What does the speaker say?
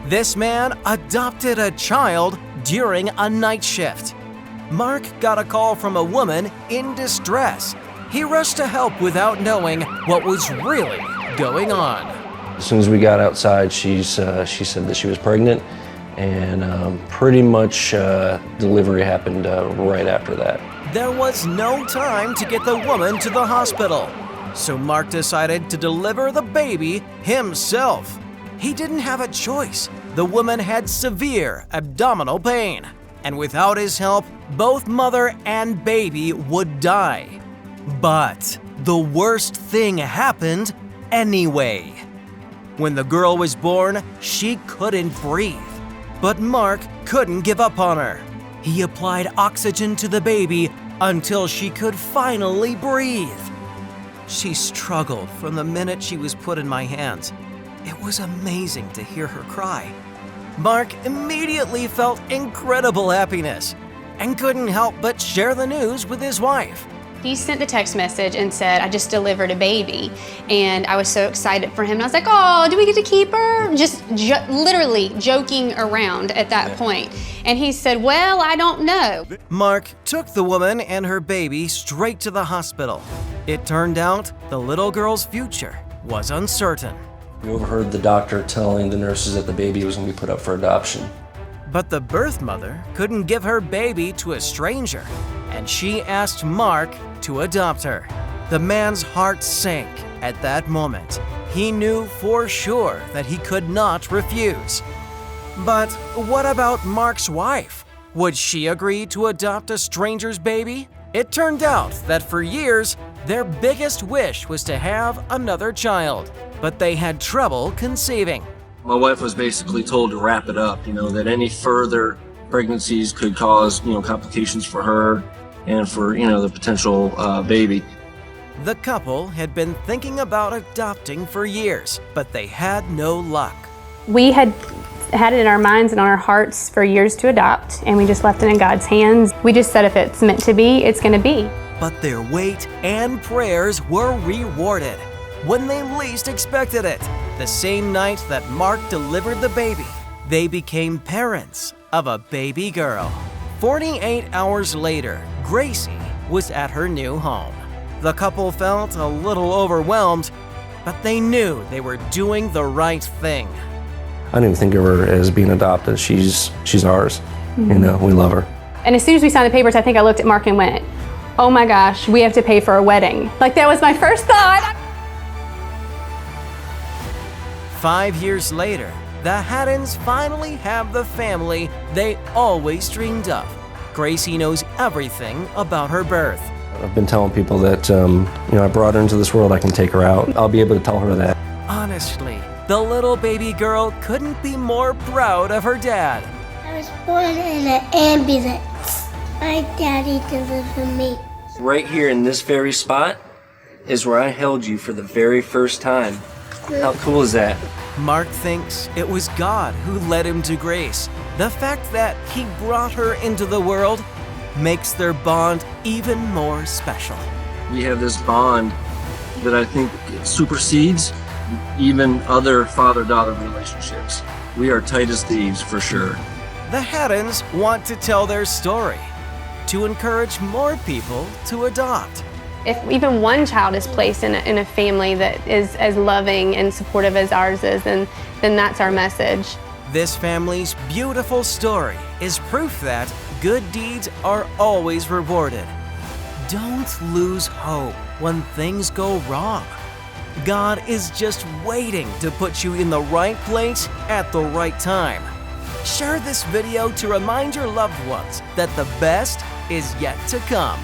This man adopted a child during a night shift. Mark got a call from a woman in distress. He rushed to help without knowing what was really going on. As soon as we got outside, she said that she was pregnant, and pretty much delivery happened right after that. There was no time to get the woman to the hospital, so Mark decided to deliver the baby himself. He didn't have a choice. The woman had severe abdominal pain, and without his help, both mother and baby would die. But the worst thing happened anyway. When the girl was born, she couldn't breathe. But Mark couldn't give up on her. He applied oxygen to the baby until she could finally breathe. She struggled from the minute she was put in my hands. It was amazing to hear her cry. Mark immediately felt incredible happiness and couldn't help but share the news with his wife. He sent the text message and said, I just delivered a baby. And I was so excited for him. And I was like, oh, do we get to keep her? Just literally joking around at that point. And he said, well, I don't know. Mark took the woman and her baby straight to the hospital. It turned out the little girl's future was uncertain. We overheard the doctor telling the nurses that the baby was going to be put up for adoption. But the birth mother couldn't give her baby to a stranger, and she asked Mark to adopt her. The man's heart sank at that moment. He knew for sure that he could not refuse. But what about Mark's wife? Would she agree to adopt a stranger's baby? It turned out that for years, their biggest wish was to have another child, but they had trouble conceiving. My wife was basically told to wrap it up, that any further pregnancies could cause, complications for her and for, the potential baby. The couple had been thinking about adopting for years, but they had no luck. We had it in our minds and on our hearts for years to adopt, and we just left it in God's hands. We just said if it's meant to be, it's going to be. But their wait and prayers were rewarded when they least expected it. The same night that Mark delivered the baby, they became parents of a baby girl. 48 hours later, Gracie was at her new home. The couple felt a little overwhelmed, but they knew they were doing the right thing. I didn't even think of her as being adopted. She's ours. We love her. And as soon as we signed the papers, I think I looked at Mark and went, oh my gosh, we have to pay for a wedding. Like, that was my first thought. 5 years later, the Haddons finally have the family they always dreamed of. Gracie knows everything about her birth. I've been telling people that, I brought her into this world, I can take her out. I'll be able to tell her that. Honestly, the little baby girl couldn't be more proud of her dad. I was born in an ambulance. My daddy delivered me. Right here in this very spot is where I held you for the very first time. How cool is that? Mark thinks it was God who led him to Grace. The fact that he brought her into the world makes their bond even more special. We have this bond that I think supersedes even other father-daughter relationships. We are tight as thieves, for sure. The Haddons want to tell their story to encourage more people to adopt. If even one child is placed in a family that is as loving and supportive as ours is, then that's our message. This family's beautiful story is proof that good deeds are always rewarded. Don't lose hope when things go wrong. God is just waiting to put you in the right place at the right time. Share this video to remind your loved ones that the best is yet to come.